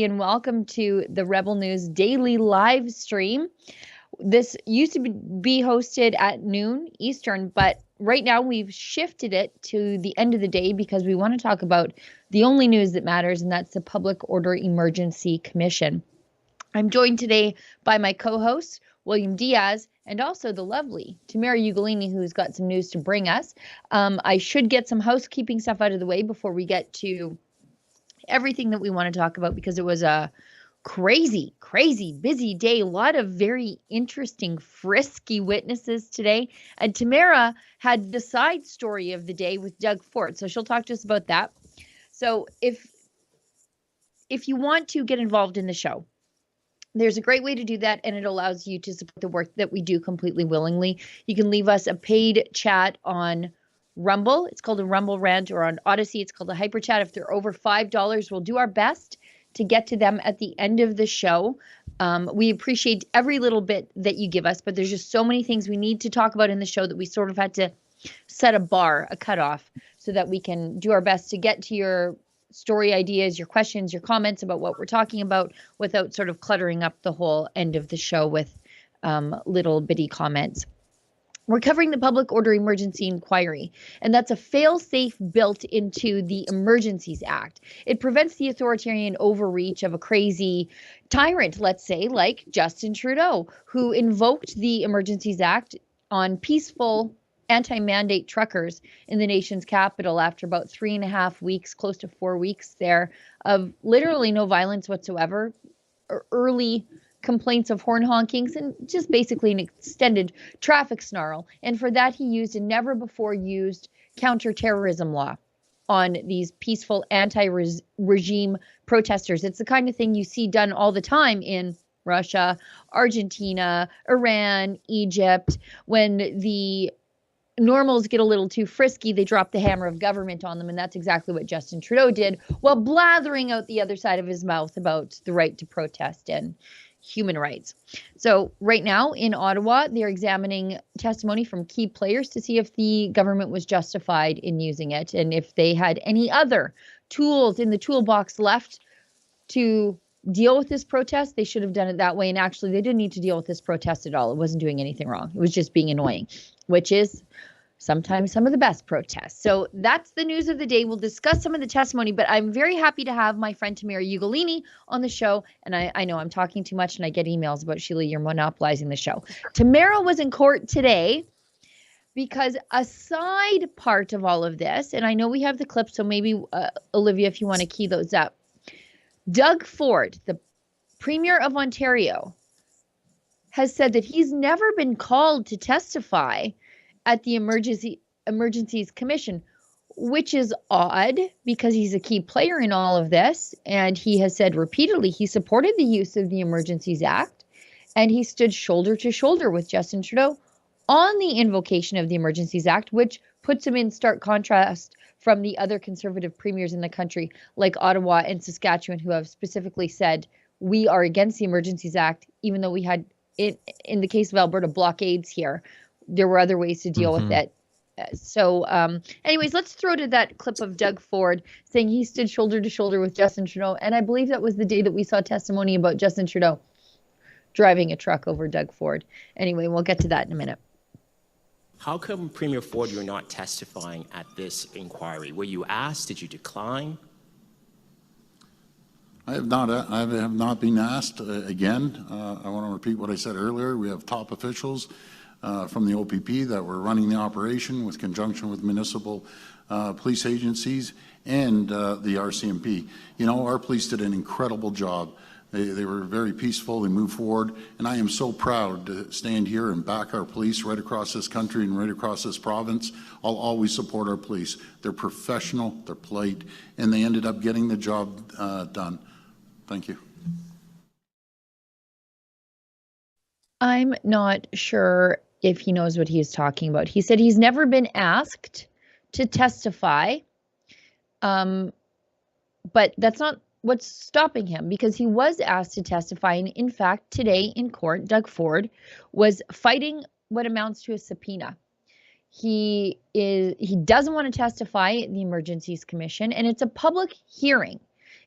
and welcome to the Rebel News daily live stream. This used to be hosted at noon Eastern, but right now we've shifted it to the end of the day because we want to talk about the only news that matters, and that's the Public Order Emergency Commission. I'm joined today by my co-host, William Diaz, and also the lovely Tamara Ugolini, who's got some news to bring us. I should get some housekeeping stuff out of the way before we get to everything that we want to talk about, because it was a crazy, busy day. A lot of very interesting, frisky witnesses today. And Tamara had the side story of the day with Doug Ford, so she'll talk to us about that. So if you want to get involved in the show, there's a great way to do that, and it allows you to support the work that we do completely willingly. You can leave us a paid chat on Rumble. It's called a Rumble Rant, or on Odyssey, it's called a Hyper Chat. If they're over $5, we'll do our best to get to them at the end of the show. We appreciate every little bit that you give us, but there's just so many things we need to talk about in the show that we sort of had to set a bar, a cutoff, so that we can do our best to get to your story ideas, your questions, your comments about what we're talking about without sort of cluttering up the whole end of the show with little bitty comments. We're covering the Public Order Emergency Inquiry, and that's a fail-safe built into the Emergencies Act. It prevents the authoritarian overreach of a crazy tyrant, let's say, like Justin Trudeau, who invoked the Emergencies Act on peaceful anti-mandate truckers in the nation's capital after about 3.5 weeks, close to 4 weeks there, of literally no violence whatsoever, early complaints of horn honkings, and just basically an extended traffic snarl. And for that, he used a never before used counterterrorism law on these peaceful anti-regime protesters. It's the kind of thing you see done all the time in Russia, Argentina, Iran, Egypt. When the normals get a little too frisky, they drop the hammer of government on them, and that's exactly what Justin Trudeau did, while blathering out the other side of his mouth about the right to protest and human rights. So right now in Ottawa, they're examining testimony from key players to see if the government was justified in using it, and if they had any other tools in the toolbox left to deal with this protest. They should have done it that way. And actually, they didn't need to deal with this protest at all. It wasn't doing anything wrong. It was just being annoying, which is sometimes some of the best protests. So that's the news of the day. We'll discuss some of the testimony, but I'm very happy to have my friend Tamara Ugolini on the show. And I know I'm talking too much, and I get emails about, Sheila, you're monopolizing the show. Tamara was in court today because a side part of all of this, and I know we have the clip, so maybe Olivia, if you want to key those up. Doug Ford, the Premier of Ontario, has said that he's never been called to testify at the Emergencies Commission, which is odd because he's a key player in all of this. And he has said repeatedly he supported the use of the Emergencies Act, and he stood shoulder to shoulder with Justin Trudeau on the invocation of the Emergencies Act, which puts him in stark contrast from the other conservative premiers in the country, like Ottawa and Saskatchewan, who have specifically said we are against the Emergencies Act, even though we had, in the case of Alberta, blockades here. There were other ways to deal with it. So anyways, let's throw to that clip of Doug Ford saying he stood shoulder to shoulder with Justin Trudeau. And I believe that was the day that we saw testimony about Justin Trudeau driving a truck over Doug Ford. Anyway, we'll get to that in a minute. How come, Premier Ford, you're not testifying at this inquiry? Were you asked? Did you decline? I have not been asked. Again, I want to repeat what I said earlier. We have top officials from the OPP that were running the operation with conjunction with municipal police agencies and the RCMP. You know, our police did an incredible job. They were very peaceful. They moved forward. And I am so proud to stand here and back our police right across this country and right across this province. I'll always support our police. They're professional, they're polite, and they ended up getting the job done. Thank you. I'm not sure if he knows what he's talking about. He said he's never been asked to testify, but that's not what's stopping him, because he was asked to testify. And in fact, today in court, Doug Ford was fighting what amounts to a subpoena. He doesn't want to testify at the Emergencies Commission, and it's a public hearing.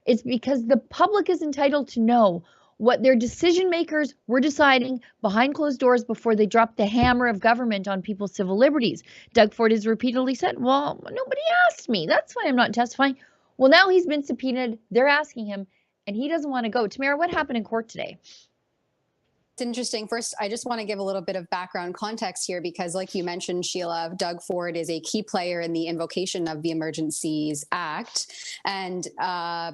It's because the public is entitled to know what their decision makers were deciding behind closed doors before they dropped the hammer of government on people's civil liberties. Doug Ford has repeatedly said, well, nobody asked me. That's why I'm not testifying. Well, now he's been subpoenaed. They're asking him, and he doesn't want to go. Tamara, what happened in court today? It's interesting. First, I just want to give a little bit of background context here because, like you mentioned, Sheila, Doug Ford is a key player in the invocation of the Emergencies Act. And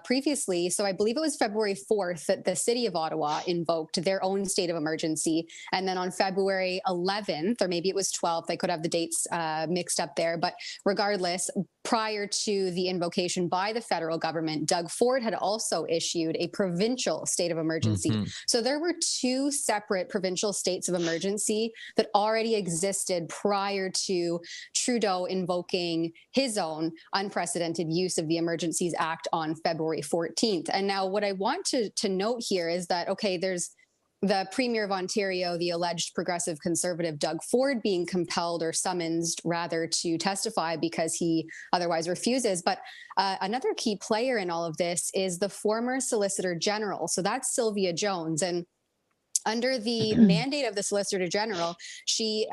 previously, so I believe it was February 4th that the city of Ottawa invoked their own state of emergency. And then on February 11th, or maybe it was 12th, I could have the dates mixed up there. But regardless, prior to the invocation by the federal government, Doug Ford had also issued a provincial state of emergency. Mm-hmm. So there were two separate provincial states of emergency that already existed prior to Trudeau invoking his own unprecedented use of the Emergencies Act on February 14th. And now what I want to note here is that, okay, there's the Premier of Ontario, the alleged progressive conservative Doug Ford, being compelled or summoned rather to testify because he otherwise refuses. But another key player in all of this is the former Solicitor General. So that's Sylvia Jones. And under the mandate of the Solicitor General, she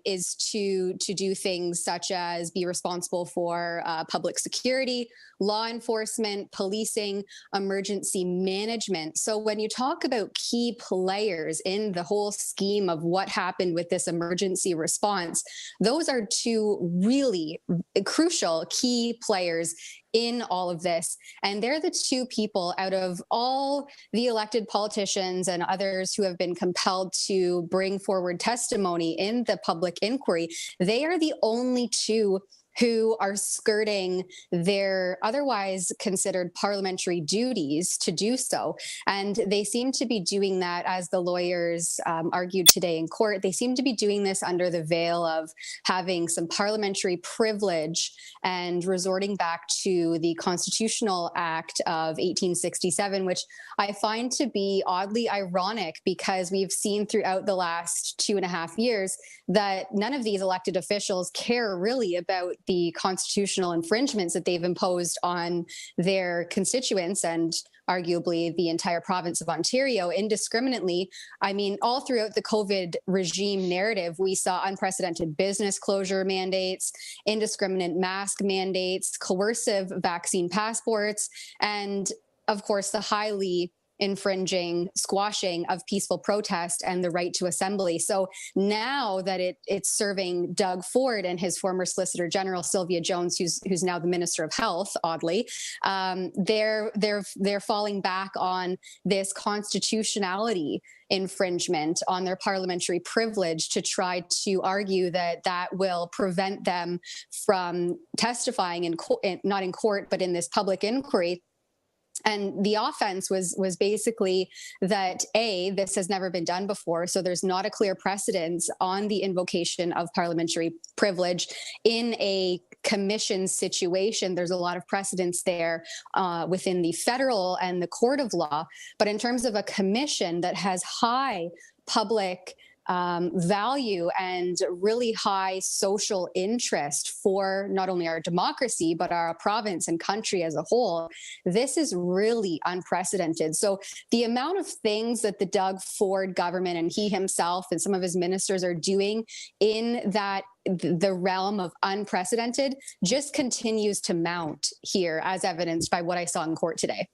is to do things such as be responsible for public security, law enforcement, policing, emergency management. So when you talk about key players in the whole scheme of what happened with this emergency response, those are two really crucial key players in all of this. And they're the two people out of all the elected politicians and others who have been compelled to bring forward testimony in the public inquiry. They are the only two who are skirting their otherwise considered parliamentary duties to do so. And they seem to be doing that, as the lawyers argued today in court, they seem to be doing this under the veil of having some parliamentary privilege and resorting back to the Constitutional Act of 1867, which I find to be oddly ironic because we've seen throughout the last 2.5 years that none of these elected officials care really about the constitutional infringements that they've imposed on their constituents and arguably the entire province of Ontario indiscriminately. I mean, all throughout the COVID regime narrative, we saw unprecedented business closure mandates, indiscriminate mask mandates, coercive vaccine passports, and of course, the highly infringing squashing of peaceful protest and the right to assembly. So now that it's serving Doug Ford and his former Solicitor General Sylvia Jones, who's now the Minister of Health, oddly, they're falling back on this constitutionality infringement on their parliamentary privilege to try to argue that that will prevent them from testifying not in court, but in this public inquiry. And the offense was basically that, A, this has never been done before, so there's not a clear precedence on the invocation of parliamentary privilege in a commission situation. There's a lot of precedence there within the federal and the court of law. But in terms of a commission that has high public value and really high social interest for not only our democracy, but our province and country as a whole, this is really unprecedented. So the amount of things that the Doug Ford government and he himself and some of his ministers are doing in that the realm of unprecedented just continues to mount here, as evidenced by what I saw in court today.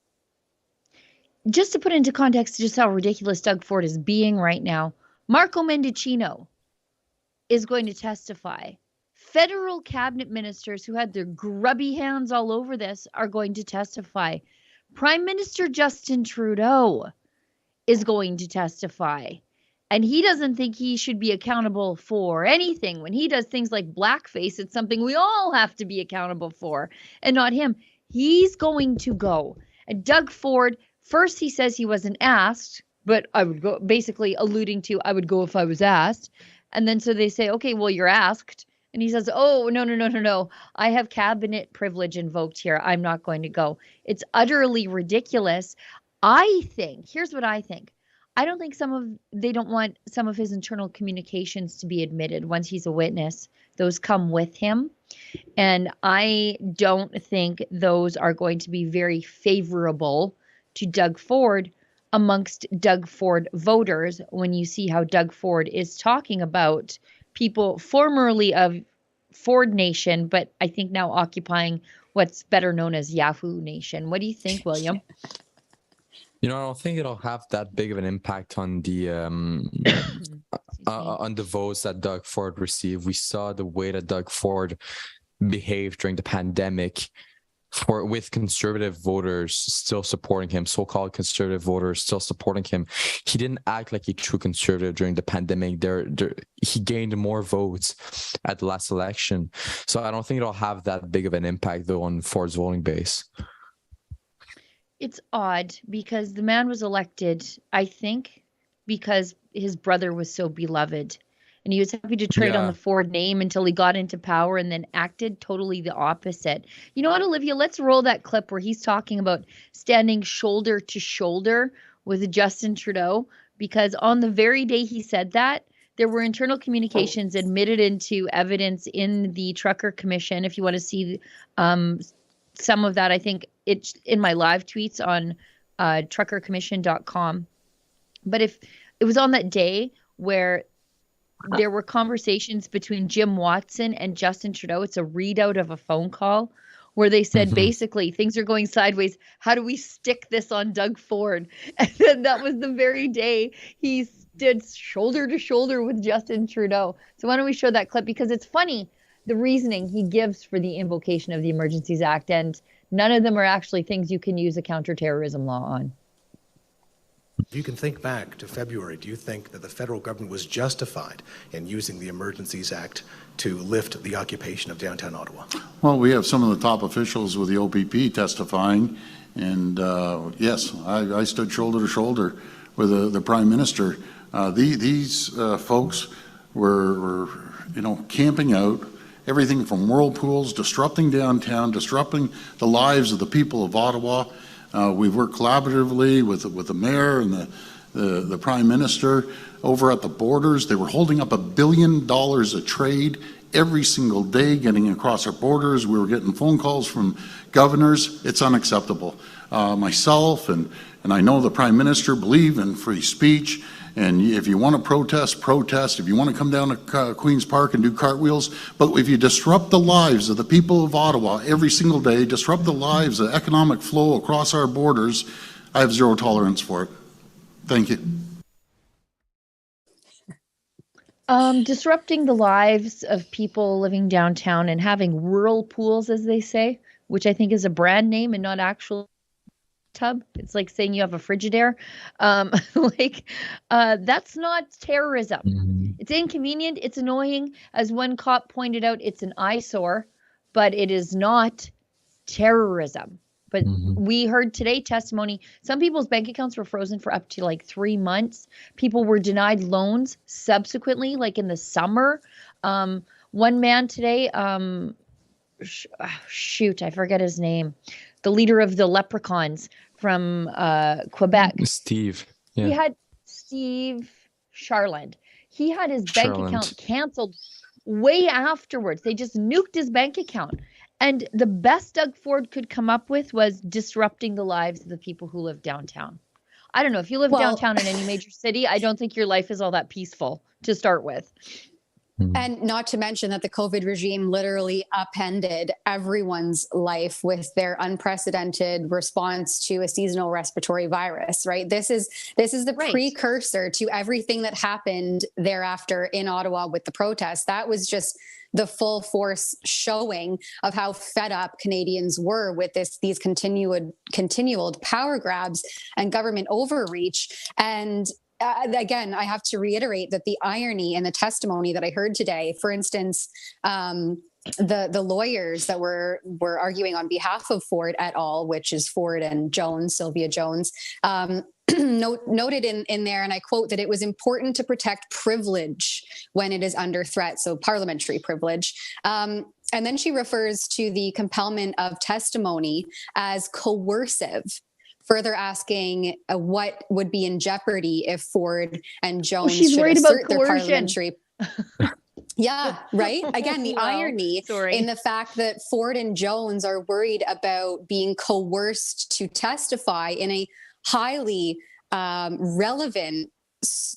Just to put into context just how ridiculous Doug Ford is being right now, Marco Mendicino is going to testify. Federal cabinet ministers who had their grubby hands all over this are going to testify. Prime Minister Justin Trudeau is going to testify. And he doesn't think he should be accountable for anything. When he does things like blackface, it's something we all have to be accountable for, and not him. He's going to go. And Doug Ford, first he says he wasn't asked, but I would go, basically alluding to I would go if I was asked. And then so they say, okay, well, you're asked. And he says, oh, no. I have cabinet privilege invoked here. I'm not going to go. It's utterly ridiculous. I think, here's what I think. I don't think they don't want some of his internal communications to be admitted once he's a witness. Those come with him. And I don't think those are going to be very favorable to Doug Ford amongst Doug Ford voters when you see how Doug Ford is talking about people formerly of Ford Nation, but I think now occupying what's better known as Yahoo Nation. What do you think, William? I don't think it'll have that big of an impact on the on the votes that Doug Ford received. We saw the way that Doug Ford behaved during the pandemic with conservative voters still supporting him, so-called conservative voters still supporting him. He didn't act like a true conservative during the pandemic. He gained more votes at the last election. So I don't think it'll have that big of an impact, though, on Ford's voting base. It's odd because the man was elected, I think, because his brother was so beloved. And he was happy to trade on the Ford name until he got into power and then acted totally the opposite. You know what, Olivia? Let's roll that clip where he's talking about standing shoulder to shoulder with Justin Trudeau, because on the very day he said that, there were internal communications admitted into evidence in the Trucker Commission. If you want to see some of that, I think it's in my live tweets on truckercommission.com. But if it was on that day where there were conversations between Jim Watson and Justin Trudeau, it's a readout of a phone call where they said, basically, things are going sideways. How do we stick this on Doug Ford? And then that was the very day he stood shoulder to shoulder with Justin Trudeau. So why don't we show that clip? Because it's funny, the reasoning he gives for the invocation of the Emergencies Act, and none of them are actually things you can use a counterterrorism law on. If you can think back to February, do you think that the federal government was justified in using the Emergencies Act to lift the occupation of downtown Ottawa? Well, we have some of the top officials with the OPP testifying, and yes, I stood shoulder to shoulder with the Prime Minister. These folks were camping out, everything from whirlpools, disrupting downtown, disrupting the lives of the people of Ottawa. We've worked collaboratively with the mayor and the Prime Minister over at the borders. They were holding up $1 billion of trade every single day, getting across our borders. We were getting phone calls from governors. It's unacceptable. Myself and I know the Prime Minister believe in free speech. And if you want to protest, protest. If you want to come down to Queen's Park and do cartwheels. But if you disrupt the lives of the people of Ottawa every single day, disrupt the lives, the economic flow across our borders, I have zero tolerance for it. Thank you. Disrupting the lives of people living downtown and having whirlpools, as they say, which I think is a brand name and not actual tub. It's like saying you have a Frigidaire. That's not terrorism. It's inconvenient. It's annoying. As one cop pointed out, it's an eyesore, but it is not terrorism. But we heard today testimony. Some people's bank accounts were frozen for up to 3 months. People were denied loans subsequently, like in the summer. One man today, I forget his name. The leader of the Leprechauns from Quebec. Steve. Yeah. He had Steve Charland. He had his bank account canceled way afterwards. They just nuked his bank account. And the best Doug Ford could come up with was disrupting the lives of the people who live downtown. I don't know. If you live downtown in any major city, I don't think your life is all that peaceful to start with. And not to mention that the COVID regime literally upended everyone's life with their unprecedented response to a seasonal respiratory virus, right? This is the precursor to everything that happened thereafter in Ottawa with the protests. That was just the full force showing of how fed up Canadians were with these continual power grabs and government overreach. And again, I have to reiterate that the irony in the testimony that I heard today, for instance, the lawyers that were arguing on behalf of Ford et al., which is Ford and Jones, Sylvia Jones, noted in there, and I quote, that it was important to protect privilege when it is under threat, so parliamentary privilege. And then she refers to the compellment of testimony as coercive, further asking what would be in jeopardy if Ford and Jones she's should worried assert about their coercion. parliamentary. Yeah, right. Again, the Well, irony sorry. in the fact that Ford and Jones are worried about being coerced to testify in a highly relevant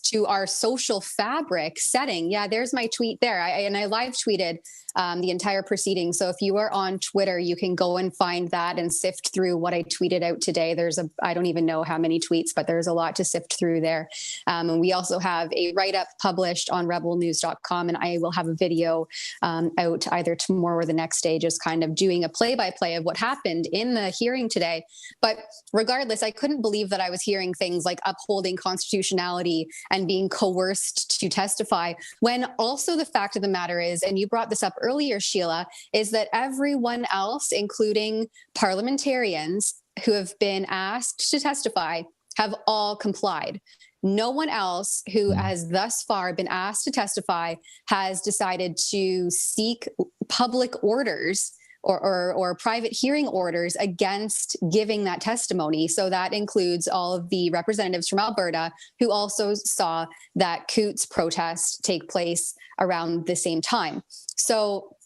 to our social fabric setting. Yeah, there's my tweet there. I live tweeted the entire proceeding. So if you are on Twitter, you can go and find that and sift through what I tweeted out today. I don't even know how many tweets, but there's a lot to sift through there. And we also have a write-up published on rebelnews.com, and I will have a video out either tomorrow or the next day, just kind of doing a play-by-play of what happened in the hearing today. But regardless, I couldn't believe that I was hearing things like upholding constitutionality and being coerced to testify, when also the fact of the matter is, and you brought this up earlier, Sheila, is that everyone else, including parliamentarians who have been asked to testify, have all complied. No one else who has thus far been asked to testify has decided to seek public orders or private hearing orders against giving that testimony. So that includes all of the representatives from Alberta who also saw that Coots protest take place around the same time. So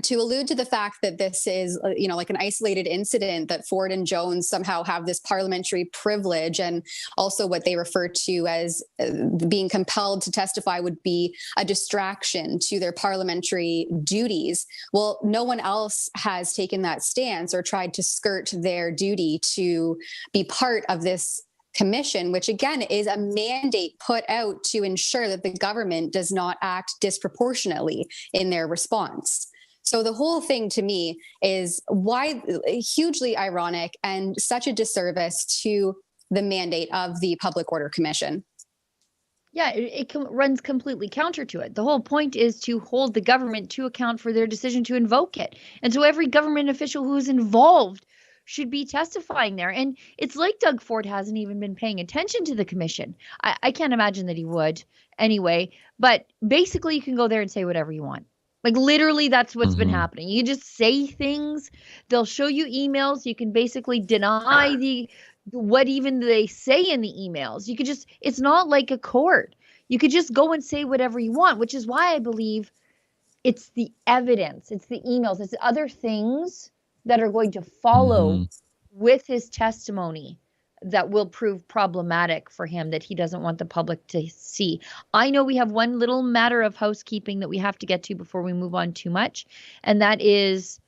to allude to the fact that this is, like an isolated incident, that Ford and Jones somehow have this parliamentary privilege, and also what they refer to as being compelled to testify would be a distraction to their parliamentary duties. Well, no one else has taken that stance or tried to skirt their duty to be part of this commission, which again is a mandate put out to ensure that the government does not act disproportionately in their response. So the whole thing to me is hugely ironic and such a disservice to the mandate of the Public Order Commission. Yeah, it runs completely counter to it. The whole point is to hold the government to account for their decision to invoke it. And so every government official who is involved should be testifying there. And it's like Doug Ford hasn't even been paying attention to the commission. I can't imagine that he would anyway. But basically, you can go there and say whatever you want. Like literally, that's what's been happening. You just say things. They'll show you emails. You can basically deny what even they say in the emails. You could just, it's not like a court. You could just go and say whatever you want, which is why I believe it's the evidence, it's the emails, it's the other things that are going to follow with his testimony that will prove problematic for him, that he doesn't want the public to see. I know we have one little matter of housekeeping that we have to get to before we move on too much, and that is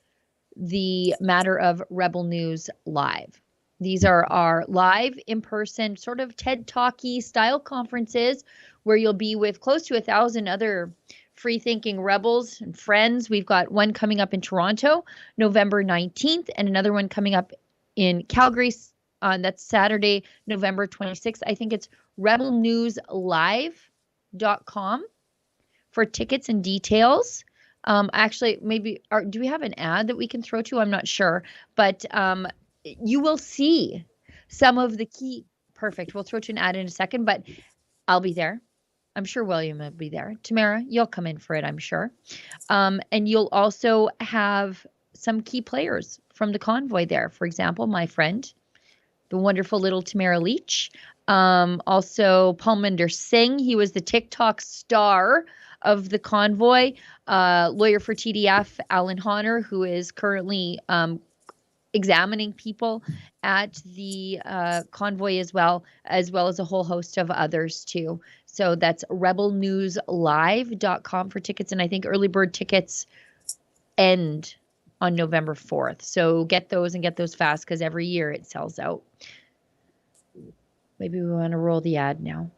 the matter of Rebel News Live. These are our live, in-person, sort of TED Talky style conferences where you'll be with close to 1,000 other free-thinking rebels and friends. We've got one coming up in Toronto, November 19th, and another one coming up in Calgary. That's Saturday, November 26th. I think it's rebelnewslive.com for tickets and details. Actually, maybe, do we have an ad that we can throw to? I'm not sure. But you will see some of the key. Perfect. We'll throw to an ad in a second, but I'll be there. I'm sure William will be there. Tamara, you'll come in for it, I'm sure. And you'll also have some key players from the convoy there. For example, my friend, the wonderful little Tamara Leach. Also, Palminder Singh. He was the TikTok star of the convoy. Lawyer for TDF, Alan Honor, who is currently examining people at the convoy as well as a whole host of others too. So that's rebelnewslive.com for tickets. And I think early bird tickets end on November 4th. So get those and get those fast, because every year it sells out. Maybe we want to roll the ad now.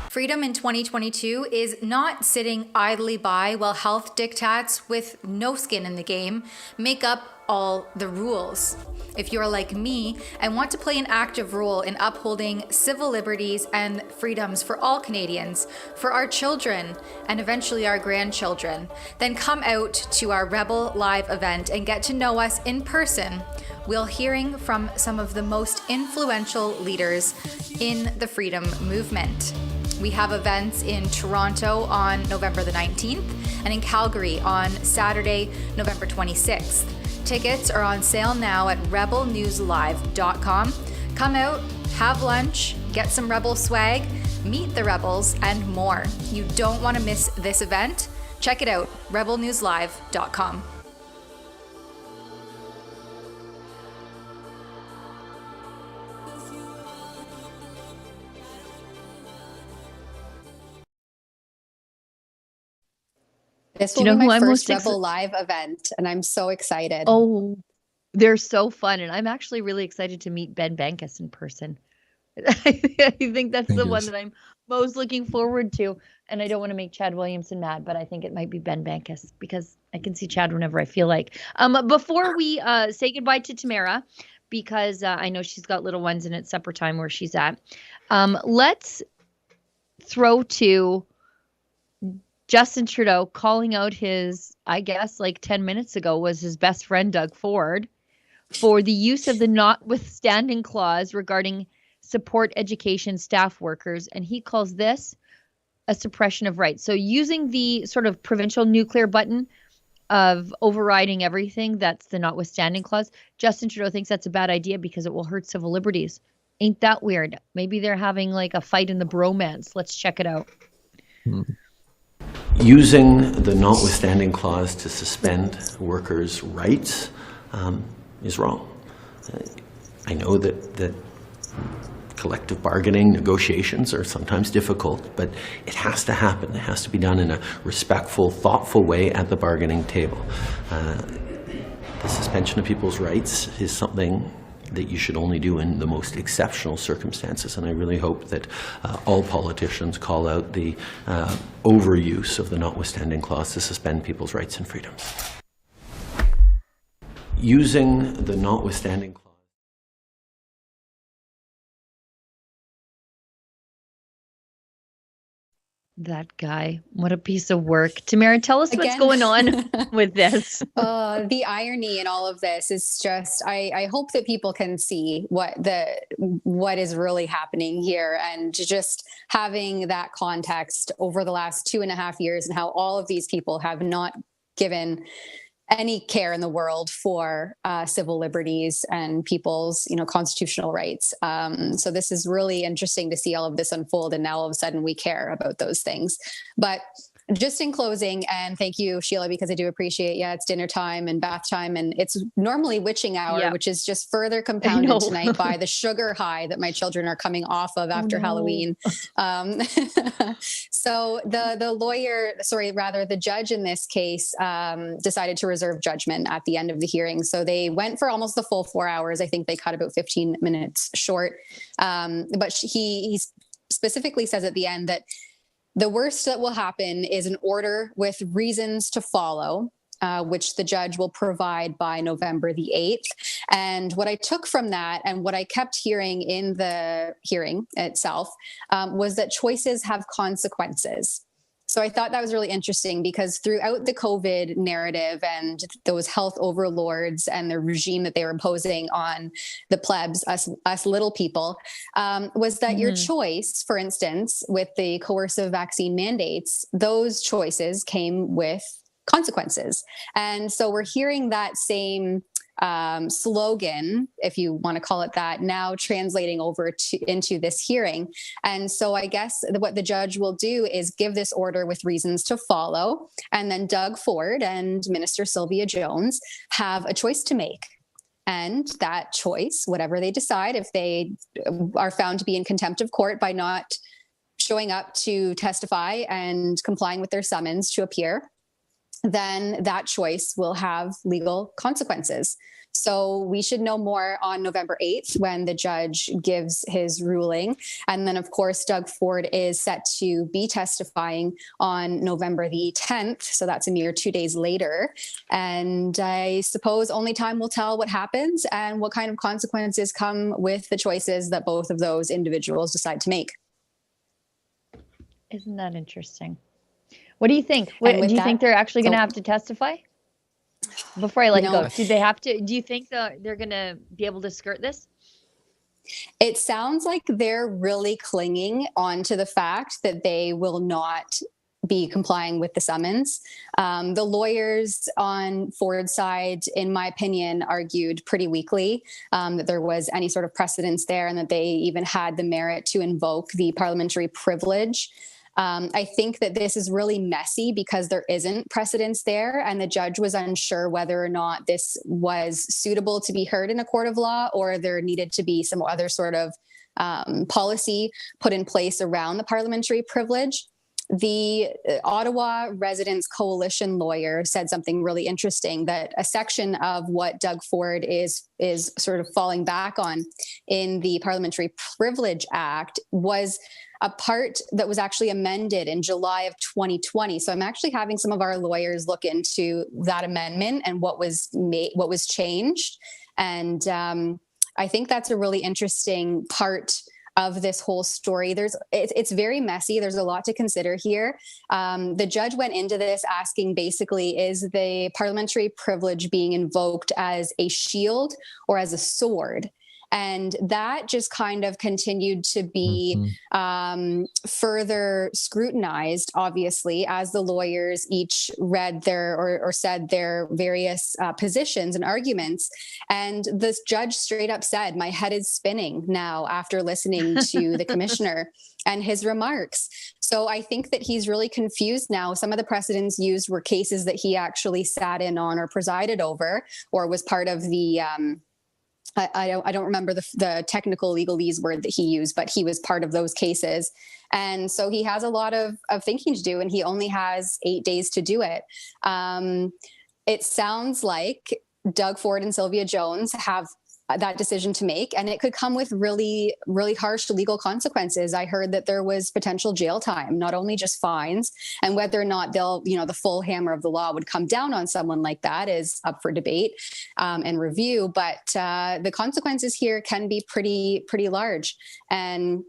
Freedom in 2022 is not sitting idly by while health diktats with no skin in the game make up all the rules. If you're like me and want to play an active role in upholding civil liberties and freedoms for all Canadians, for our children, and eventually our grandchildren, then come out to our Rebel Live event and get to know us in person. We'll hearing from some of the most influential leaders in the freedom movement. We have events in Toronto on November the 19th and in Calgary on Saturday, November 26th. Tickets are on sale now at rebelnewslive.com. Come out, have lunch, get some Rebel swag, meet the Rebels, and more. You don't want to miss this event. Check it out, rebelnewslive.com. This Do will you know be who my I'm first most Rebel Live event, and I'm so excited. Oh, they're so fun, and I'm actually really excited to meet Ben Bankus in person. I think that's the one Bankus. that I'm most looking forward to, and I don't want to make Chad Williamson mad, but I think it might be Ben Bankus because I can see Chad whenever I feel like. Before we say goodbye to Tamara, because I know she's got little ones and it's supper time where she's at, let's throw to Justin Trudeau calling out his, I guess, like 10 minutes ago was his best friend, Doug Ford, for the use of the notwithstanding clause regarding support education staff workers. And he calls this a suppression of rights. So using the sort of provincial nuclear button of overriding everything, that's the notwithstanding clause. Justin Trudeau thinks that's a bad idea because it will hurt civil liberties. Ain't that weird? Maybe they're having like a fight in the bromance. Let's check it out. Using the notwithstanding clause to suspend workers' rights is wrong. I know that collective bargaining negotiations are sometimes difficult, but it has to happen. It has to be done in a respectful, thoughtful way at the bargaining table. The suspension of people's rights is something that you should only do in the most exceptional circumstances, and I really hope that all politicians call out the overuse of the notwithstanding clause to suspend people's rights and freedoms. Using the notwithstanding clause. That guy, what a piece of work. Tamara, tell us what's going on with this. The irony in all of this is just, I hope that people can see what is really happening here, and just having that context over the last 2.5 years and how all of these people have not given any care in the world for civil liberties and people's, constitutional rights. So this is really interesting to see all of this unfold, and now all of a sudden we care about those things. But just in closing, and thank you, Sheila, because I do appreciate, it's dinner time and bath time, and it's normally witching hour, which is just further compounded tonight by the sugar high that my children are coming off of after Halloween. So the judge in this case decided to reserve judgment at the end of the hearing. So they went for almost the full 4 hours. I think they cut about 15 minutes short. But he specifically says at the end that the worst that will happen is an order with reasons to follow, which the judge will provide by November the 8th. And what I took from that, and what I kept hearing in the hearing itself, was that choices have consequences. So I thought that was really interesting, because throughout the COVID narrative and those health overlords and the regime that they were imposing on the plebs, us little people, was that your choice, for instance, with the coercive vaccine mandates, those choices came with consequences. And so we're hearing that same slogan, if you want to call it that, now translating over into this hearing. And so I guess what the judge will do is give this order with reasons to follow. And then Doug Ford and Minister Sylvia Jones have a choice to make. And that choice, whatever they decide, if they are found to be in contempt of court by not showing up to testify and complying with their summons to appear, then that choice will have legal consequences. So we should know more on November 8th when the judge gives his ruling. And then, of course, Doug Ford is set to be testifying on November the 10th. So that's a mere 2 days later. And I suppose only time will tell what happens and what kind of consequences come with the choices that both of those individuals decide to make. Isn't that interesting? What do you think? Do you think they're actually going to have to testify? Before I let you go, do they have to? Do you think they're going to be able to skirt this? It sounds like they're really clinging on to the fact that they will not be complying with the summons. The lawyers on Ford's side, in my opinion, argued pretty weakly that there was any sort of precedence there and that they even had the merit to invoke the parliamentary privilege. I think that this is really messy because there isn't precedence there, and the judge was unsure whether or not this was suitable to be heard in a court of law, or there needed to be some other sort of policy put in place around the parliamentary privilege. The Ottawa Residents Coalition lawyer said something really interesting, that a section of what Doug Ford is sort of falling back on in the Parliamentary Privilege Act was a part that was actually amended in July of 2020. So I'm actually having some of our lawyers look into that amendment and what was changed. And I think that's a really interesting part of this whole story. It's very messy. There's a lot to consider here. The judge went into this asking basically, is the parliamentary privilege being invoked as a shield or as a sword? And that just kind of continued to be further scrutinized, obviously, as the lawyers each read their or said their various positions and arguments. And this judge straight up said, "My head is spinning now after listening to the commissioner and his remarks." So I think that he's really confused now. Some of the precedents used were cases that he actually sat in on or presided over, or was part of the I don't remember the technical legalese word that he used, but he was part of those cases. And so he has a lot of thinking to do, and he only has 8 days to do it. It sounds like Doug Ford and Sylvia Jones have that decision to make, and it could come with really, really harsh legal consequences. I heard that there was potential jail time, not only just fines, and whether or not they'll, the full hammer of the law would come down on someone like that is up for debate and review. But the consequences here can be pretty large, and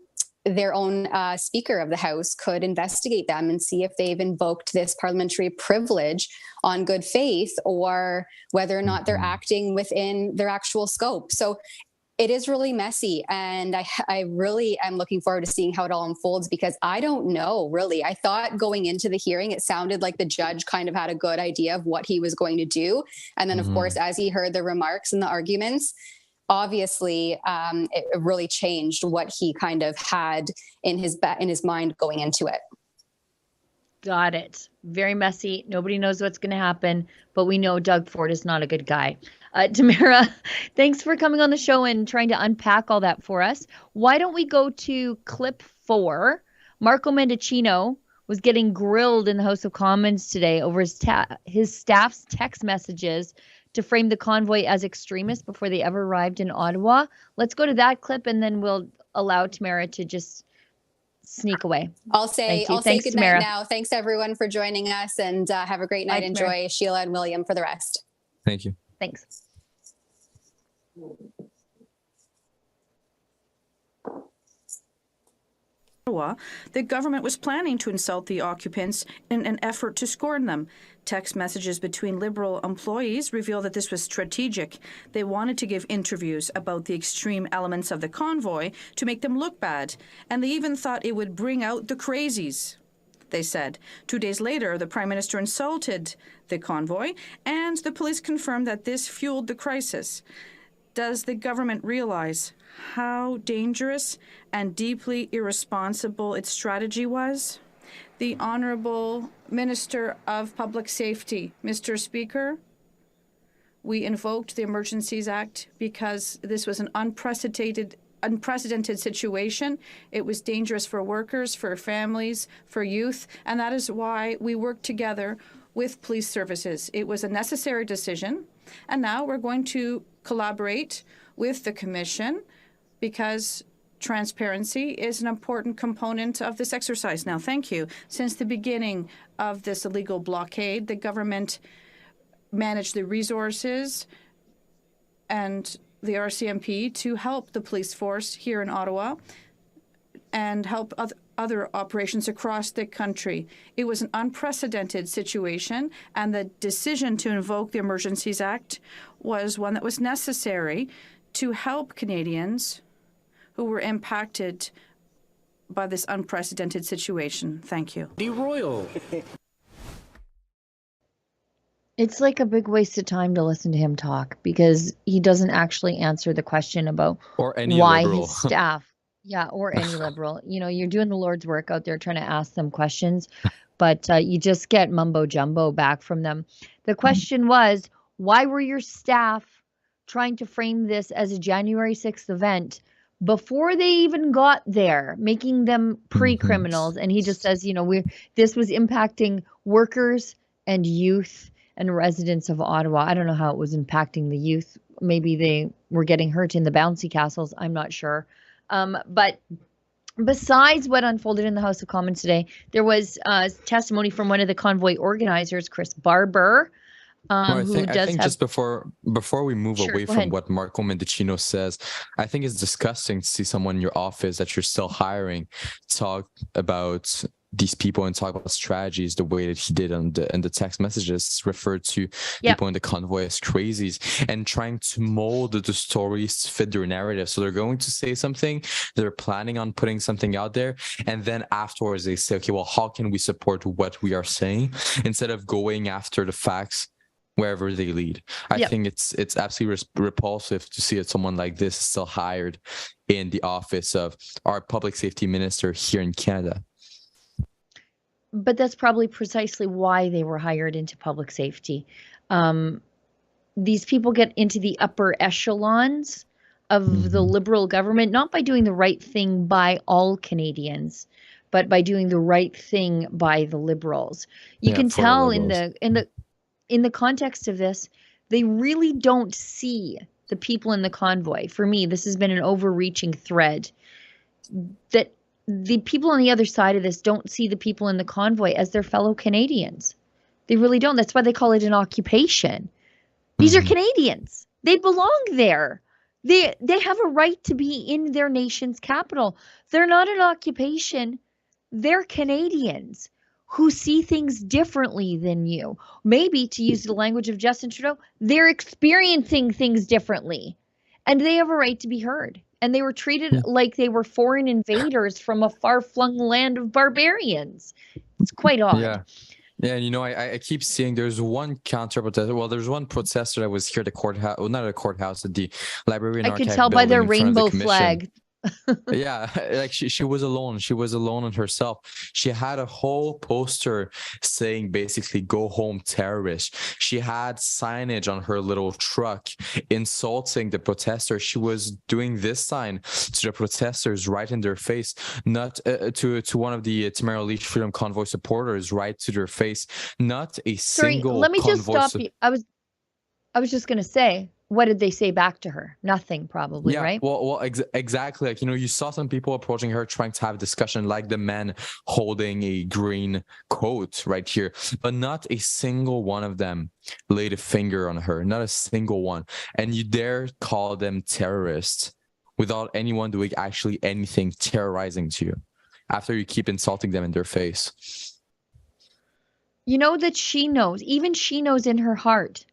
their own Speaker of the House could investigate them and see if they've invoked this parliamentary privilege on good faith, or whether or not they're acting within their actual scope. So it is really messy, and I really am looking forward to seeing how it all unfolds, because I don't know, really. I thought going into the hearing, it sounded like the judge kind of had a good idea of what he was going to do. And then, of course, as he heard the remarks and the arguments, obviously, it really changed what he kind of had in his mind going into it. Got it. Very messy. Nobody knows what's going to happen, but we know Doug Ford is not a good guy. Tamara, thanks for coming on the show and trying to unpack all that for us. Why don't we go to clip 4? Marco Mendicino was getting grilled in the House of Commons today over his staff's text messages to frame the convoy as extremists before they ever arrived in Ottawa. Let's go to that clip, and then we'll allow Tamara to just sneak away. I'll say good Tamara. night now. Thanks everyone for joining us, and have a great night. Bye, Enjoy Tamara. Sheila and William for the rest. Thank you. Thanks. The government was planning to insult the occupants in an effort to scorn them. Text messages between Liberal employees reveal that this was strategic. They wanted to give interviews about the extreme elements of the convoy to make them look bad, and they even thought it would bring out the crazies. They said. 2 days later, the Prime Minister insulted the convoy, and the police confirmed that this fueled the crisis. Does the government realize how dangerous and deeply irresponsible its strategy was? The Honourable Minister of Public Safety, Mr. Speaker, we invoked the Emergencies Act because this was an unprecedented situation. It was dangerous for workers, for families, for youth, and that is why we worked together with police services. It was a necessary decision, and now we're going to collaborate with the Commission because transparency is an important component of this exercise. Now, thank you. Since the beginning of this illegal blockade, the government managed the resources and the RCMP to help the police force here in Ottawa and help other operations across the country. It was an unprecedented situation, and the decision to invoke the Emergencies Act was one that was necessary to help Canadians who were impacted by this unprecedented situation. Thank you. Be royal. It's like a big waste of time to listen to him talk because he doesn't actually answer the question about Or any why liberal. his staff, yeah, or any liberal. You know, you're doing the Lord's work out there trying to ask them questions, but you just get mumbo jumbo back from them. The question was, why were your staff trying to frame this as a January 6th event before they even got there, making them pre-criminals? And he just says, you know, this was impacting workers and youth and residents of Ottawa. I don't know how it was impacting the youth. Maybe they were getting hurt in the bouncy castles. I'm not sure. But besides what unfolded in the House of Commons today, there was testimony from one of the convoy organizers, Chris Barber, Well, who I does think have. just before we move Sure, away go from ahead. what Marco Mendicino says, I think it's disgusting to see someone in your office that you're still hiring talk about these people and talk about strategies the way that he did in the text messages, referred to Yep. people in the convoy as crazies and trying to mold the stories to fit their narrative. So they're going to say something, they're planning on putting something out there, and then afterwards they say, okay, well, how can we support what we are saying, instead of going after the facts wherever they lead. I Yep. think it's absolutely repulsive to see that someone like this is still hired in the office of our public safety minister here in Canada. But that's probably precisely why they were hired into public safety. These people get into the upper echelons of the Liberal government, not by doing the right thing by all Canadians, but by doing the right thing by the Liberals. You Yeah, can for the tell Liberals. in the context of this, they really don't see the people in the convoy. For me, this has been an overreaching thread that the people on the other side of this don't see the people in the convoy as their fellow Canadians. They really don't. That's why they call it an occupation. These are Canadians. They belong there. They have a right to be in their nation's capital. They're not an occupation. They're Canadians who see things differently than you. Maybe, to use the language of Justin Trudeau, they're experiencing things differently. And they have a right to be heard. And they were treated like they were foreign invaders from a far-flung land of barbarians. It's quite odd. Yeah. Yeah, and you know, I keep seeing there's one counter protester. Well, there's one protester that was here at the courthouse, well, not at the courthouse, at the Library and I could Archive tell by their building in front of the rainbow commission. flag. Yeah, like she was alone. She was alone on herself. She had a whole poster saying basically "Go home, terrorist." She had signage on her little truck insulting the protesters. She was doing this sign to the protesters right in their face, not to one of the Tamara Lich Freedom Convoy supporters right to their face. Not a Sorry, single let me just convoy stop you. I was just going to say, what did they say back to her? Nothing, probably, Yeah, right? well, exactly. Like, you know, you saw some people approaching her trying to have a discussion, like the man holding a green coat right here, but not a single one of them laid a finger on her, not a single one. And you dare call them terrorists without anyone doing actually anything terrorizing to you after you keep insulting them in their face. You know that she knows, even she knows in her heart,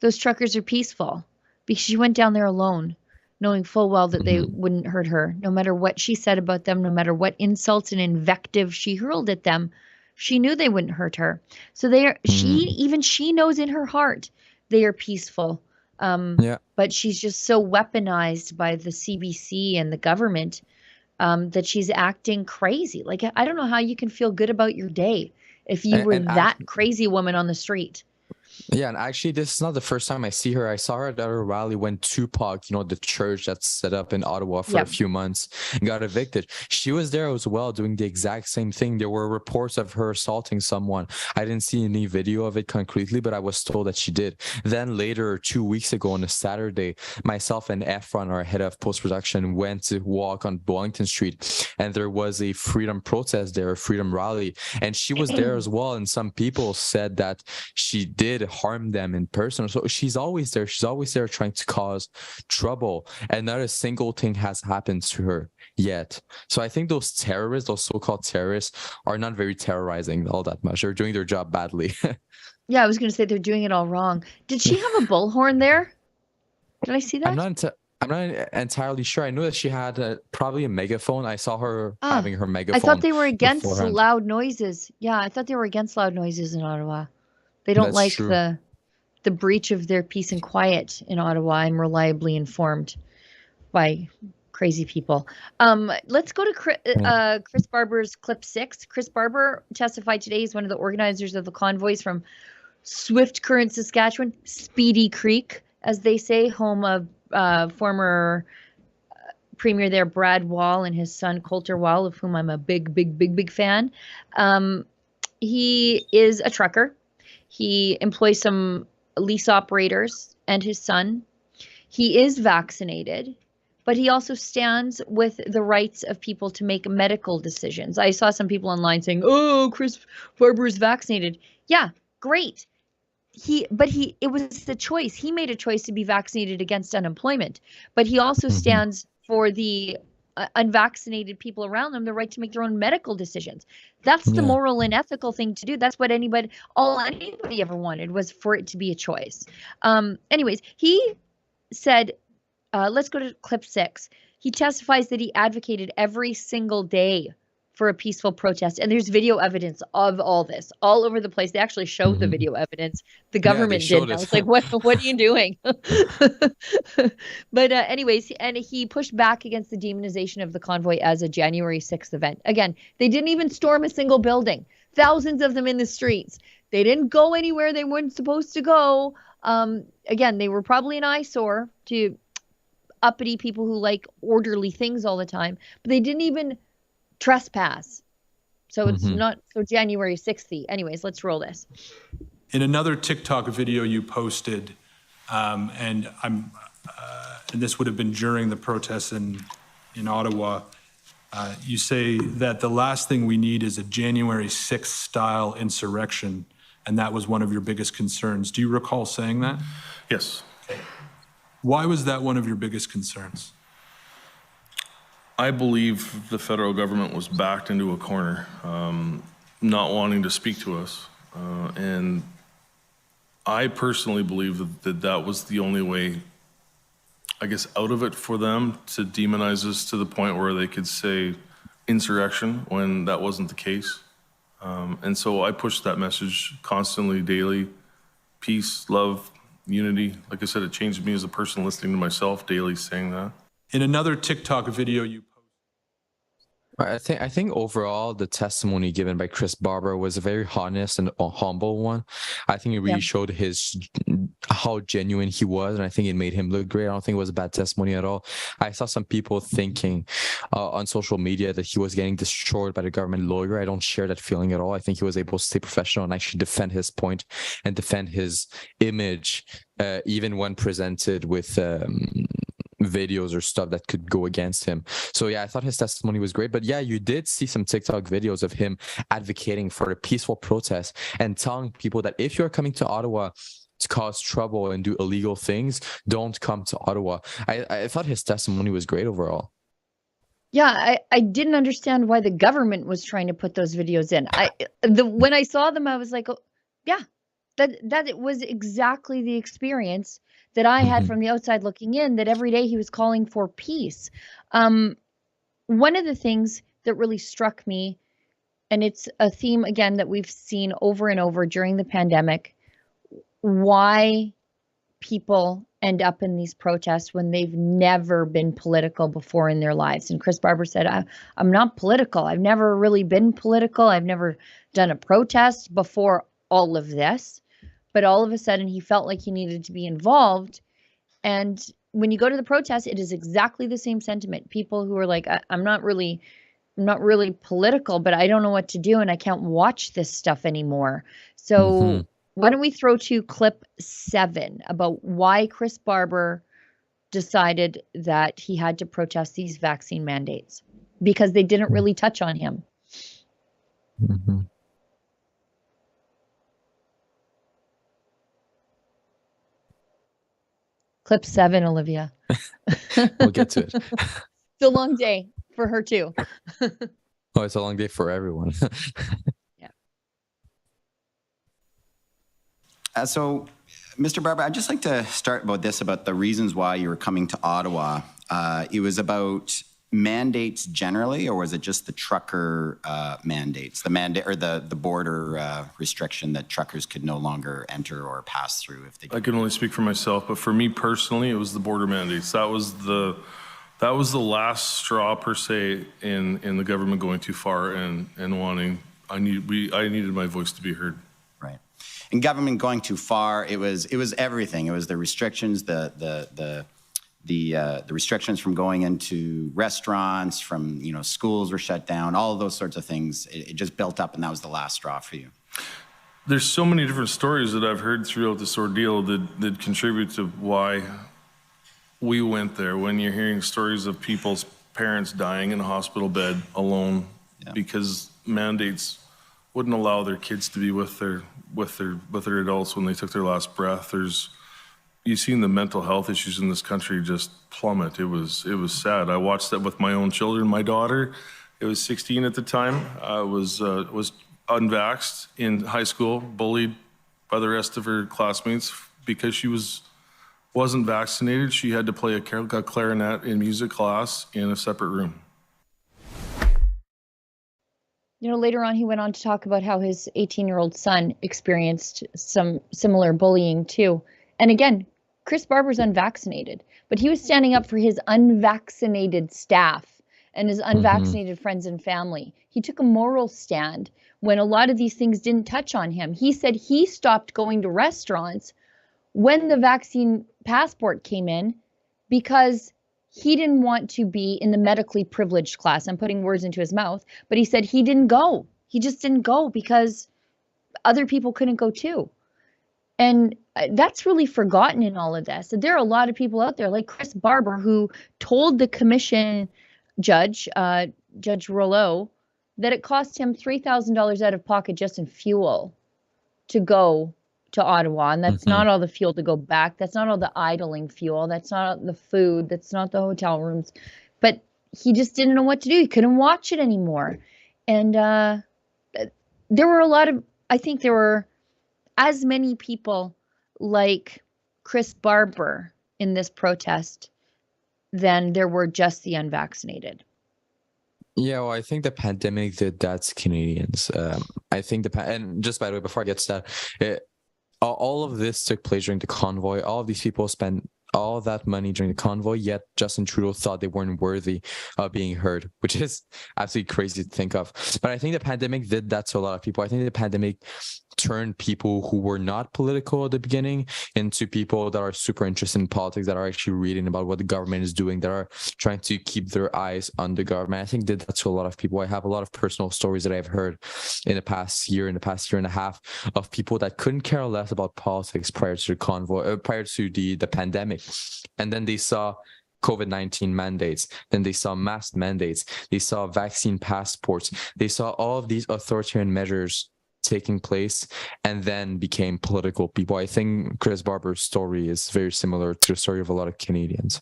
those truckers are peaceful because she went down there alone, knowing full well that they wouldn't hurt her, no matter what she said about them, no matter what insults and invective she hurled at them. She knew they wouldn't hurt her. So she knows in her heart they are peaceful. Yeah. But she's just so weaponized by the CBC and the government that she's acting crazy. Like, I don't know how you can feel good about your day if you were And that crazy woman on the street. Yeah, and actually, this is not the first time I see her. I saw her at a rally when Tupac, you know, the church that's set up in Ottawa for a few months, got evicted. She was there as well doing the exact same thing. There were reports of her assaulting someone. I didn't see any video of it concretely, but I was told that she did. Then later, 2 weeks ago on a Saturday, myself and Efron, our head of post-production, went to walk on Bollington Street, and there was a freedom protest there, a freedom rally, and she was there as well. And some people said that she did harm them in person. So she's always there. She's always there trying to cause trouble, and not a single thing has happened to her yet. So I think those terrorists, those so-called terrorists, are not very terrorizing all that much. They're doing their job badly. Yeah, I was going to say they're doing it all wrong. Did she have a bullhorn there? Did I see that? I'm not entirely sure. I know that she had probably a megaphone. I saw her Ah, having her I megaphone thought they were against beforehand. loud noises. Yeah, I thought they were against loud noises in Ottawa. They don't That's like true. the breach of their peace and quiet in Ottawa. I'm reliably informed by crazy people. Let's go to Chris Barber's clip 6. Chris Barber testified today. He's one of the organizers of the convoys from Swift Current, Saskatchewan, Speedy Creek, as they say, home of former premier there, Brad Wall, and his son, Coulter Wall, of whom I'm a big fan. He is a trucker. He employs some lease operators and his son. He is vaccinated, but he also stands with the rights of people to make medical decisions. I saw some people online saying, "Oh, Chris Barber is vaccinated." Yeah, great. It was the choice. He made a choice to be vaccinated against unemployment, but he also stands for the unvaccinated people around them the right to make their own medical decisions. That's the moral and ethical thing to do. That's what anybody ever wanted, was for it to be a choice. Anyways, he said, let's go to clip 6. He testifies that he advocated every single day for a peaceful protest. And there's video evidence of all this all over the place. They actually showed the video evidence. The government did. I was like, what are you doing? But anyways, and he pushed back against the demonization of the convoy as a January 6th event. Again, they didn't even storm a single building. Thousands of them in the streets. They didn't go anywhere they weren't supposed to go. Again, they were probably an eyesore to uppity people who like orderly things all the time, but they didn't even trespass. So it's not so January 6th-y. Anyways, let's roll this. In another TikTok video you posted, and this would have been during the protests in Ottawa, you say that the last thing we need is a January 6th style insurrection, and that was one of your biggest concerns. Do you recall saying that? Yes. Why was that one of your biggest concerns? I believe the federal government was backed into a corner, not wanting to speak to us. And I personally believe that was the only way, I guess, out of it for them to demonize us to the point where they could say insurrection when that wasn't the case. And so I pushed that message constantly, daily: peace, love, unity. Like I said, it changed me as a person listening to myself daily saying that. In another TikTok video you posted, I think overall the testimony given by Chris Barber was a very honest and humble one. I think it really showed how genuine he was, and I think it made him look great. I don't think it was a bad testimony at all. I saw some people thinking on social media that he was getting destroyed by the government lawyer. I don't share that feeling at all. I think he was able to stay professional and actually defend his point and defend his image, even when presented with videos or stuff that could go against him. So yeah, I thought his testimony was great. But yeah, you did see some TikTok videos of him advocating for a peaceful protest and telling people that if you're coming to Ottawa to cause trouble and do illegal things, don't come to Ottawa. I thought his testimony was great overall. Yeah, I didn't understand why the government was trying to put those videos in. When I saw them, I was like, oh, yeah, that it was exactly the experience that I had from the outside looking in, that every day he was calling for peace. One of the things that really struck me, and it's a theme, again, that we've seen over and over during the pandemic, why people end up in these protests when they've never been political before in their lives. And Chris Barber said, I'm not political. I've never really been political. I've never done a protest before all of this. But all of a sudden, he felt like he needed to be involved. And when you go to the protest, it is exactly the same sentiment. People who are like, I'm not really political, but I don't know what to do, and I can't watch this stuff anymore. So why don't we throw to clip 7 about why Chris Barber decided that he had to protest these vaccine mandates, because they didn't really touch on him. Clip 7, Olivia. We'll get to it. It's a long day for her too. Oh, it's a long day for everyone. So Mr. Barber, I'd just like to start about the reasons why you were coming to Ottawa. It was about mandates generally, or was it just the trucker mandates, the mandate or the border restriction that truckers could no longer enter or pass through if they? I can only speak for myself, but for me personally, it was the border mandates. That was the last straw per se in the government going too far and wanting. I needed my voice to be heard. Right. In government going too far, it was everything. It was the restrictions, the restrictions from going into restaurants, from schools were shut down, all of those sorts of things. It just built up, and that was the last straw for you. There's so many different stories that I've heard throughout this ordeal that contribute to why we went there. When you're hearing stories of people's parents dying in a hospital bed alone because mandates wouldn't allow their kids to be with their adults when they took their last breath. You've seen the mental health issues in this country just plummet. It was sad. I watched that with my own children. My daughter, it was 16 at the time, was unvaxxed in high school, bullied by the rest of her classmates because she wasn't vaccinated. She had to play a clarinet in music class in a separate room. Later on, he went on to talk about how his 18-year-old son experienced some similar bullying too. And again, Chris Barber's unvaccinated, but he was standing up for his unvaccinated staff and his unvaccinated friends and family. He took a moral stand when a lot of these things didn't touch on him. He said he stopped going to restaurants when the vaccine passport came in because he didn't want to be in the medically privileged class. I'm putting words into his mouth, but he said he didn't go. He just didn't go because other people couldn't go too. And that's really forgotten in all of this. There are a lot of people out there like Chris Barber who told the commission judge, Judge Rouleau, that it cost him $3,000 out of pocket just in fuel to go to Ottawa. And that's not all the fuel to go back. That's not all the idling fuel. That's not the food. That's not the hotel rooms. But he just didn't know what to do. He couldn't watch it anymore. And there were I think there were as many people like Chris Barber in this protest than there were just the unvaccinated. Yeah, well, I think the pandemic did that to Canadians. I think and just by the way, before I get to that, all of this took place during the convoy. All of these people spent all that money during the convoy, yet Justin Trudeau thought they weren't worthy of being heard, which is absolutely crazy to think of. But I think the pandemic did that to a lot of people. I think the pandemic turned people who were not political at the beginning into people that are super interested in politics, that are actually reading about what the government is doing, that are trying to keep their eyes on the government. I think did that to a lot of people. I have a lot of personal stories that I've heard in the past year and a half of people that couldn't care less about politics prior to the convoy, prior to the pandemic. And then they saw COVID-19 mandates, then they saw mask mandates, they saw vaccine passports, they saw all of these authoritarian measures taking place and then became political people. I think Chris Barber's story is very similar to the story of a lot of Canadians.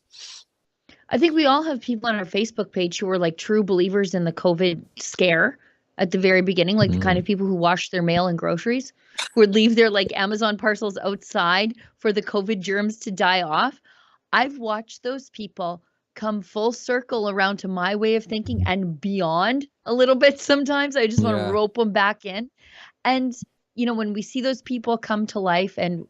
I think we all have people on our Facebook page who are like true believers in the COVID scare at the very beginning, like the kind of people who wash their mail and groceries, who would leave their like Amazon parcels outside for the COVID germs to die off. I've watched those people come full circle around to my way of thinking and beyond a little bit. Sometimes I just want to rope them back in. And, when we see those people come to life and,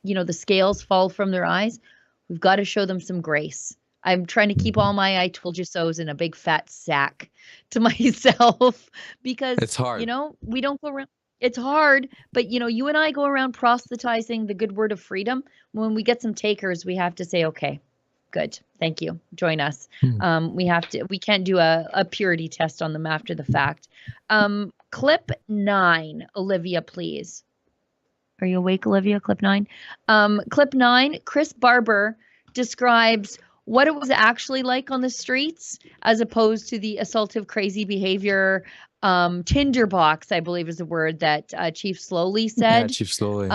the scales fall from their eyes, we've got to show them some grace. I'm trying to keep all my I told you so's in a big fat sack to myself because it's hard. We don't go around. It's hard, but you and I go around proselytizing the good word of freedom. When we get some takers, we have to say, okay, good. Thank you. Join us. We can't do a purity test on them after the fact. Clip 9, Olivia, please. Are you awake, Olivia? Clip 9. Clip 9, Chris Barber describes what it was actually like on the streets as opposed to the assaultive, crazy behavior tinderbox, I believe is the word that Chief Slowly said. Yeah, Chief Slowly.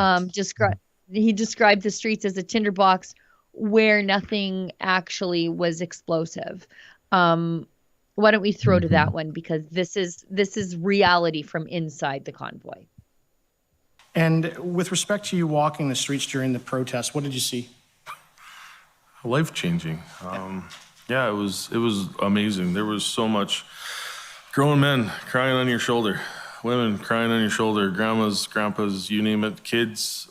He described the streets as a tinderbox where nothing actually was explosive. Why don't we throw to that one, because this is reality from inside the convoy. And with respect to you walking the streets during the protest, what did you see? Life-changing. Yeah, it was amazing. There was so much grown men crying on your shoulder, women crying on your shoulder, grandmas, grandpas, you name it, kids.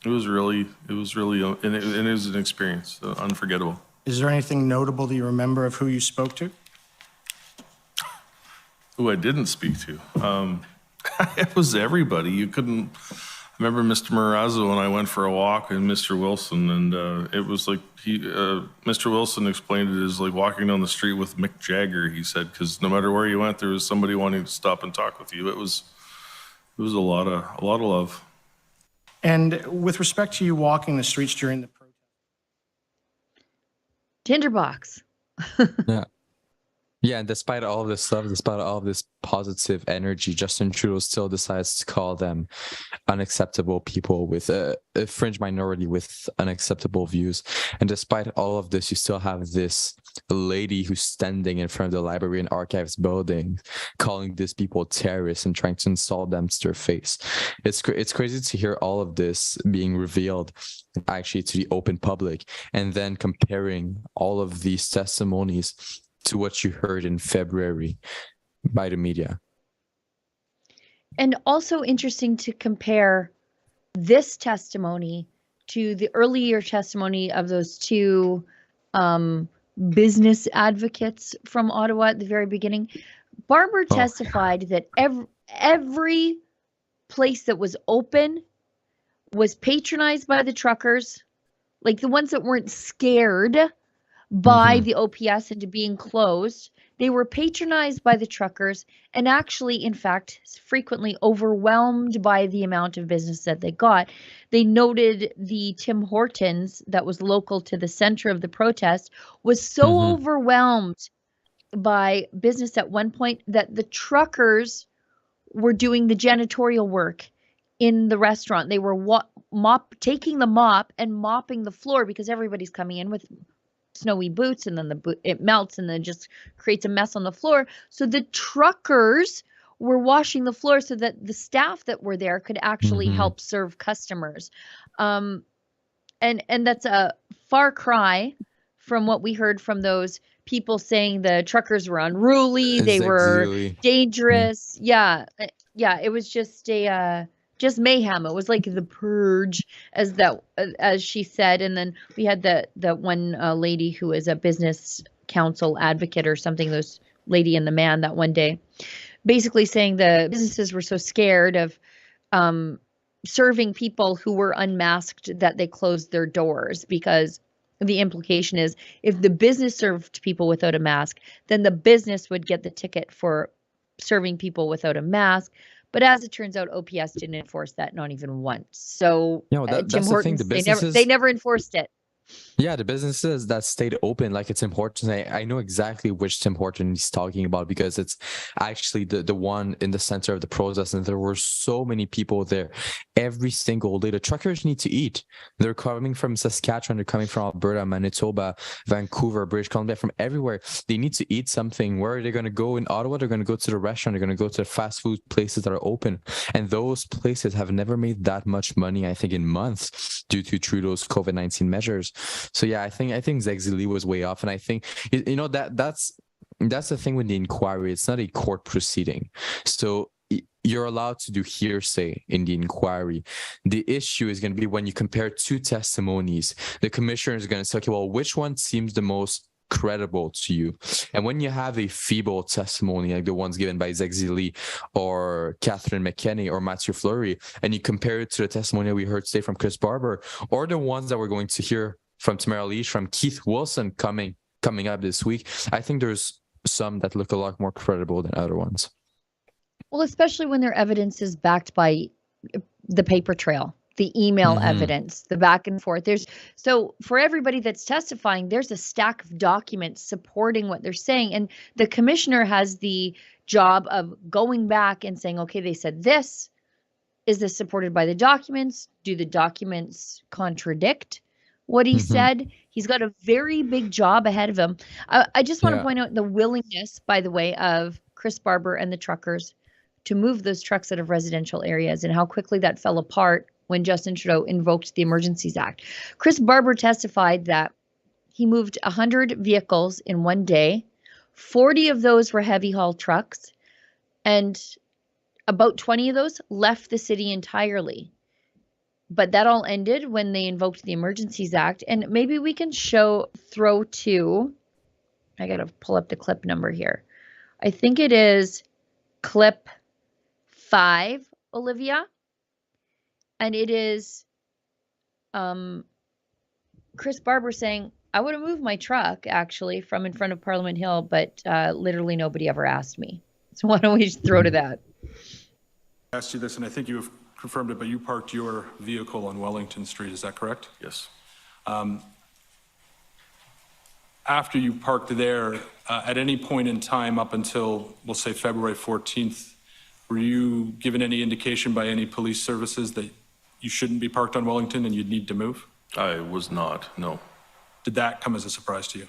It was really, and it was an experience, unforgettable. Is there anything notable that you remember of who you spoke to? Who I didn't speak to? It was everybody. You couldn't. I remember Mr. Marazzo and I went for a walk, and Mr. Wilson, and it was like Mr. Wilson explained it as like walking down the street with Mick Jagger. He said, because no matter where you went, there was somebody wanting to stop and talk with you. It was a lot of love. And with respect to you walking the streets during the protest, Tinderbox. Yeah. Yeah, and despite all of this stuff, despite all of this positive energy, Justin Trudeau still decides to call them unacceptable people with a fringe minority with unacceptable views. And despite all of this, you still have this lady who's standing in front of the Library and Archives building, calling these people terrorists and trying to insult them to their face. It's crazy to hear all of this being revealed actually to the open public, and then comparing all of these testimonies to what you heard in February by the media. And also interesting to compare this testimony to the earlier testimony of those two business advocates from Ottawa at the very beginning. Barber testified that every place that was open was patronized by the truckers, like the ones that weren't scared by the OPS into being closed. They were patronized by the truckers and actually, in fact, frequently overwhelmed by the amount of business that they got. They noted the Tim Hortons that was local to the center of the protest was so overwhelmed by business at one point that the truckers were doing the janitorial work in the restaurant. They were taking the mop and mopping the floor because everybody's coming in with snowy boots, and then it melts and then just creates a mess on the floor. So the truckers were washing the floor so that the staff that were there could actually help serve customers. And that's a far cry from what we heard from those people saying the truckers were unruly, they were dangerous. Yeah, it was just mayhem. It was like the purge, as she said. And then we had the one lady who is a business council advocate or something, those Lady and the Man, that one day, basically saying the businesses were so scared of serving people who were unmasked that they closed their doors, because the implication is if the business served people without a mask, then the business would get the ticket for serving people without a mask. But as it turns out, OPS didn't enforce that, not even once. So Tim Hortons, they never enforced it. Yeah, the businesses that stayed open, like it's important. I know exactly which Tim Horton he's talking about, because it's actually the one in the center of the protest, and there were so many people there every single day. The truckers need to eat. They're coming from Saskatchewan, they're coming from Alberta, Manitoba, Vancouver, British Columbia, from everywhere. They need to eat something. Where are they going to go in Ottawa? They're going to go to the restaurant. They're going to go to the fast food places that are open. And those places have never made that much money, I think, in months due to Trudeau's COVID-19 measures. So yeah, I think Zexi Lee was way off, and I think that's the thing with the inquiry. It's not a court proceeding, so you're allowed to do hearsay in the inquiry. The issue is going to be when you compare two testimonies. The commissioner is going to say, okay, well, which one seems the most credible to you? And when you have a feeble testimony like the ones given by Zexi Lee or Catherine McKenney or Matthew Fleury, and you compare it to the testimony we heard today from Chris Barber, or the ones that we're going to hear from Tamara Lich, from Keith Wilson coming up this week, I think there's some that look a lot more credible than other ones. Well, especially when their evidence is backed by the paper trail, the email evidence, the back and forth. So for everybody that's testifying, there's a stack of documents supporting what they're saying. And the commissioner has the job of going back and saying, okay, they said this. Is this supported by the documents? Do the documents contradict what he said? He's got a very big job ahead of him. I just want to point out the willingness, by the way, of Chris Barber and the truckers to move those trucks out of residential areas, and how quickly that fell apart when Justin Trudeau invoked the Emergencies Act. Chris Barber testified that he moved 100 vehicles in one day. 40 of those were heavy haul trucks, and about 20 of those left the city entirely. But that all ended when they invoked the Emergencies Act. And maybe we can throw to, I got to pull up the clip number here. I think it is clip 5, Olivia. And it is Chris Barber saying, I would have moved my truck actually from in front of Parliament Hill, but literally nobody ever asked me. So why don't we just throw to that? I asked you this, and I think you have confirmed it, but you parked your vehicle on Wellington Street, is that correct? Yes. After you parked there, at any point in time up until, we'll say, February 14th, were you given any indication by any police services that you shouldn't be parked on Wellington and you'd need to move? I was not, no. Did that come as a surprise to you?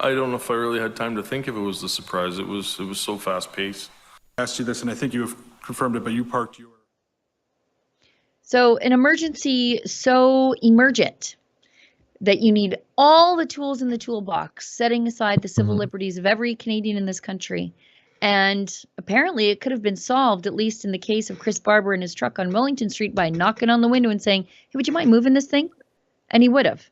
I don't know if I really had time to think if it was a surprise. It was so fast paced. I asked you this, and I think you have confirmed it, but you parked your... So an emergency so emergent that you need all the tools in the toolbox, setting aside the civil liberties of every Canadian in this country. And apparently it could have been solved, at least in the case of Chris Barber and his truck on Wellington Street, by knocking on the window and saying, hey, would you mind moving this thing? And he would have.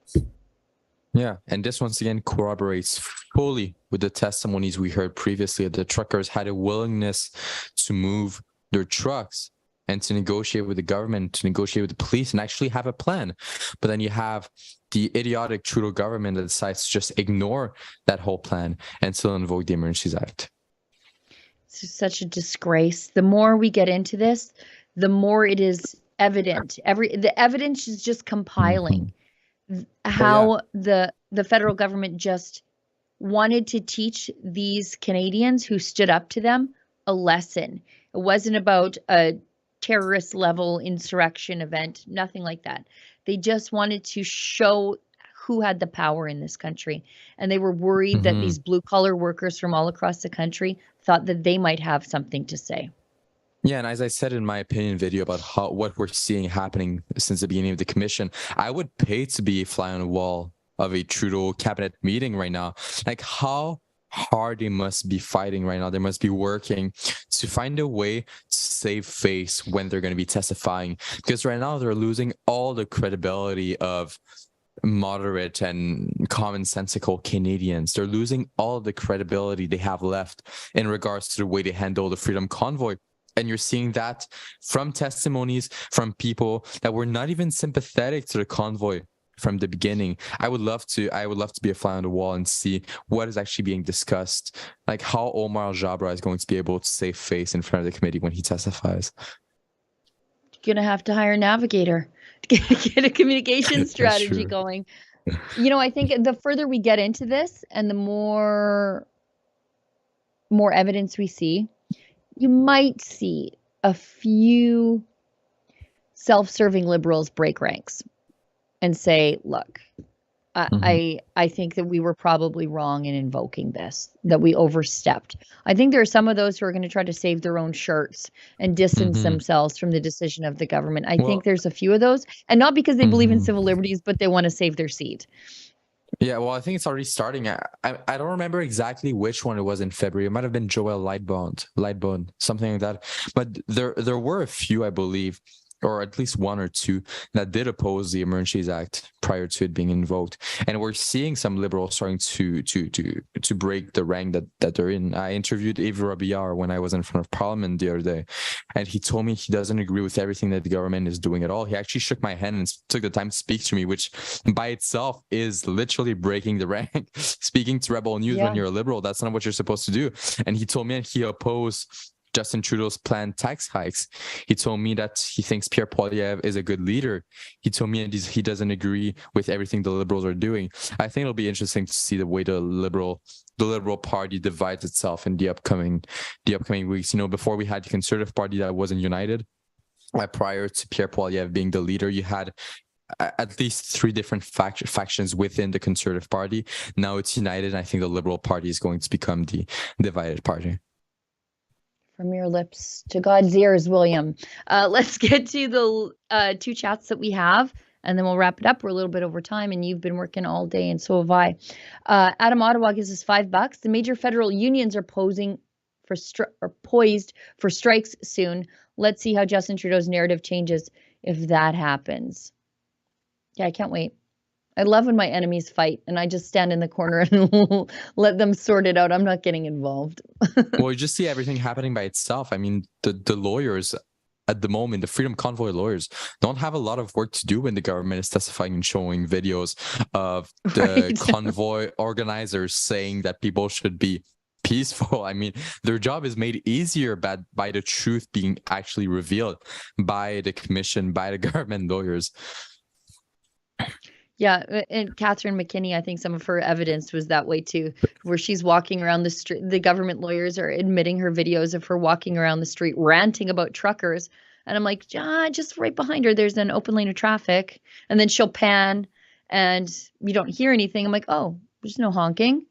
Yeah, and this once again corroborates fully with the testimonies we heard previously. The truckers had a willingness to move their trucks and to negotiate with the government, to negotiate with the police, and actually have a plan. But then you have the idiotic Trudeau government that decides to just ignore that whole plan and still invoke the Emergencies Act. It's such a disgrace. The more we get into this, the more it is evident. The evidence is just compiling. How the federal government just wanted to teach these Canadians who stood up to them a lesson. It wasn't about a terrorist level insurrection event, nothing like that. They just wanted to show who had the power in this country. And they were worried that these blue collar workers from all across the country thought that they might have something to say. Yeah, and as I said in my opinion video about what we're seeing happening since the beginning of the commission, I would pay to be a fly on the wall of a Trudeau cabinet meeting right now. Like how hard they must be fighting right now. They must be working to find a way to save face when they're going to be testifying. Because right now they're losing all the credibility of moderate and commonsensical Canadians. They're losing all of the credibility they have left in regards to the way they handle the Freedom Convoy. And you're seeing that from testimonies from people that were not even sympathetic to the convoy from the beginning. I would love to be a fly on the wall and see what is actually being discussed, like how Omar Jabra is going to be able to save face in front of the committee when he testifies. You're gonna have to hire a navigator to get a communication strategy going. You know, I think the further we get into this and the more evidence we see, you might see a few self-serving liberals break ranks and say, look, I think that we were probably wrong in invoking this, that we overstepped. I think there are some of those who are going to try to save their own shirts and distance themselves from the decision of the government. I think there's a few of those, and not because they believe in civil liberties, but they want to save their seat. Yeah, well, I think it's already starting. I don't remember exactly which one it was in February. It might have been Joel Lightbone, something like that. But there were a few, I believe, or at least one or two that did oppose the Emergencies Act prior to it being invoked. And we're seeing some liberals starting to break the rank that they're in. I interviewed Yves Robillard when I was in front of Parliament the other day, and he told me he doesn't agree with everything that the government is doing at all. He actually shook my hand and took the time to speak to me, which by itself is literally breaking the rank. Speaking to Rebel News when you're a liberal, that's not what you're supposed to do. And he told me he opposed Justin Trudeau's planned tax hikes. He told me that he thinks Pierre Poilievre is a good leader. He told me he doesn't agree with everything the Liberals are doing. I think it'll be interesting to see the way the Liberal Party divides itself in the upcoming weeks. You know, before we had the Conservative Party that wasn't united. Prior to Pierre Poilievre being the leader, you had at least 3 different factions within the Conservative Party. Now it's united, and I think the Liberal Party is going to become the divided party. From your lips to God's ears, William. Let's get to the 2 chats that we have, and then we'll wrap it up. We're a little bit over time, and you've been working all day, and so have I. Adam Ottawa gives us $5. The major federal unions are poised for strikes soon. Let's see how Justin Trudeau's narrative changes if that happens. Yeah, I can't wait. I love when my enemies fight and I just stand in the corner and let them sort it out. I'm not getting involved. Well, you just see everything happening by itself. I mean, the lawyers at the moment, the Freedom Convoy lawyers, don't have a lot of work to do when the government is testifying and showing videos of the convoy organizers saying that people should be peaceful. I mean, their job is made easier by the truth being actually revealed by the commission, by the government lawyers. Yeah, and Catherine McKinney, I think some of her evidence was that way too, where she's walking around the street. The government lawyers are admitting her videos of her walking around the street ranting about truckers. And I'm like, just right behind her, there's an open lane of traffic. And then she'll pan and you don't hear anything. I'm like, oh, there's no honking.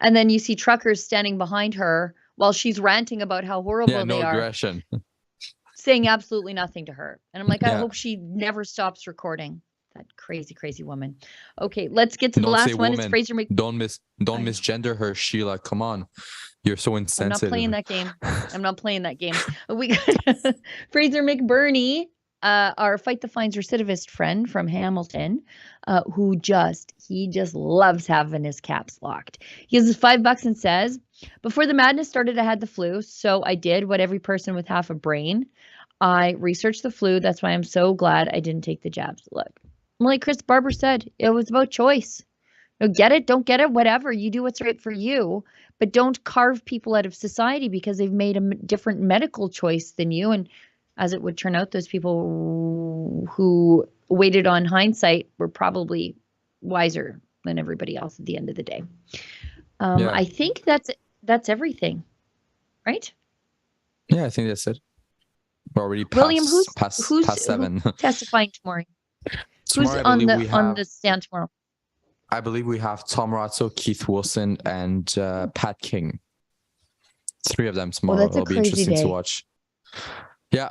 And then you see truckers standing behind her while she's ranting about how horrible they are. Aggression. Saying absolutely nothing to her. And I'm like, I hope she never stops recording. That crazy woman. Okay, let's get to the last one. It's Fraser Don't misgender her, Sheila. Come on. You're so insensitive. I'm not playing that game. We got Fraser McBurney, our Fight the Fines recidivist friend from Hamilton, who just loves having his caps locked. He gives us $5 and says, before the madness started, I had the flu, so I did what every person with half a brain. I researched the flu. That's why I'm so glad I didn't take the jabs. Look, like Chris Barber said, it was about choice. Get it, don't get it, whatever. You do what's right for you, but don't carve people out of society because they've made a different medical choice than you. And as it would turn out, those people who waited on hindsight were probably wiser than everybody else at the end of the day. I think that's everything, right? Yeah, I think that's it. We're already William, past 7. Who's testifying tomorrow? Tomorrow, Who's on the stand tomorrow? I believe we have Tom Razzo, Keith Wilson, and Pat King. 3 of them tomorrow. It'll be interesting to watch. Yeah.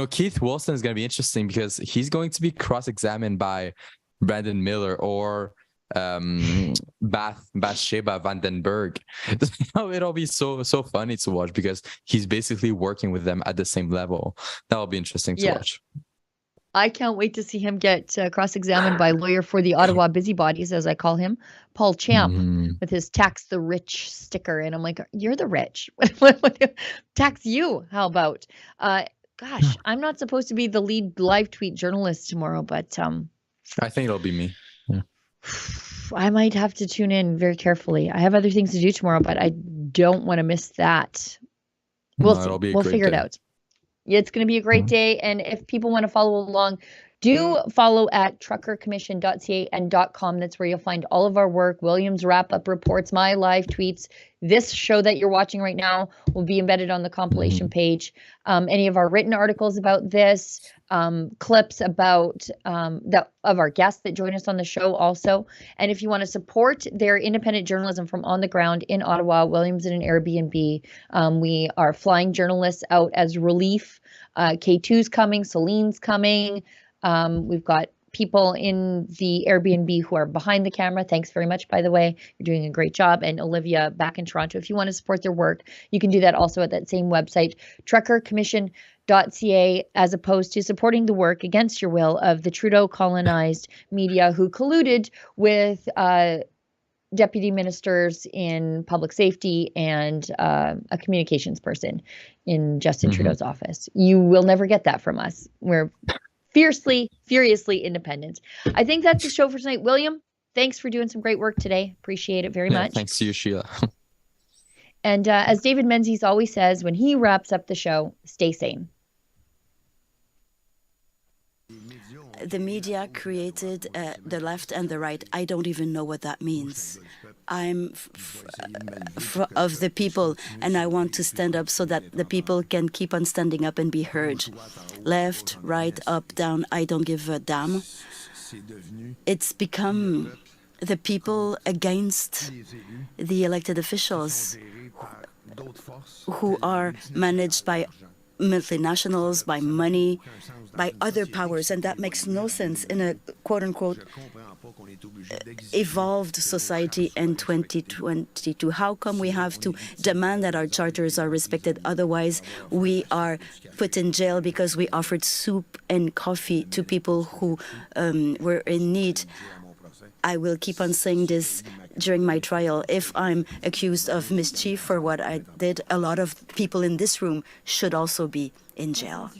Keith Wilson is going to be interesting because he's going to be cross-examined by Brandon Miller or Bathsheba Vandenberg. It'll be so funny to watch because he's basically working with them at the same level. That'll be interesting to watch. I can't wait to see him get cross-examined by lawyer for the Ottawa busybodies, as I call him, Paul Champ, with his tax the rich sticker. And I'm like, you're the rich. Tax you. How about? Gosh, I'm not supposed to be the lead live tweet journalist tomorrow, but I think it'll be me. Yeah. I might have to tune in very carefully. I have other things to do tomorrow, but I don't want to miss that. We'll figure it out. It's going to be a great day. And if people want to follow along, do follow at truckercommission.ca and .com. That's where you'll find all of our work, William's wrap-up reports, my live tweets. This show that you're watching right now will be embedded on the compilation page. Any of our written articles about this, clips about of our guests that join us on the show also. And if you want to support their independent journalism from on the ground in Ottawa, William's in an Airbnb. We are flying journalists out as relief. K2's coming, Celine's coming. We've got people in the Airbnb who are behind the camera. Thanks very much, by the way. You're doing a great job. And Olivia back in Toronto. If you want to support their work, you can do that also at that same website, truckercommission.ca, as opposed to supporting the work against your will of the Trudeau colonized media who colluded with deputy ministers in public safety and a communications person in Justin Trudeau's office. You will never get that from us. We're furiously independent. I think that's the show for tonight. William, thanks for doing some great work today. Appreciate it very much. Thanks to you, Sheila. And as David Menzies always says when he wraps up the show, stay sane. The media created the left and the right. I don't even know what that means. I'm of the people, and I want to stand up so that the people can keep on standing up and be heard. Left, right, up, down, I don't give a damn. it's become the people against the elected officials who are managed by multinationals, by money, by other powers, and that makes no sense in a quote-unquote evolved society in 2022. How come we have to demand that our charters are respected? Otherwise, we are put in jail because we offered soup and coffee to people who were in need. I will keep on saying this during my trial. If I'm accused of mischief for what I did, a lot of people in this room should also be in jail.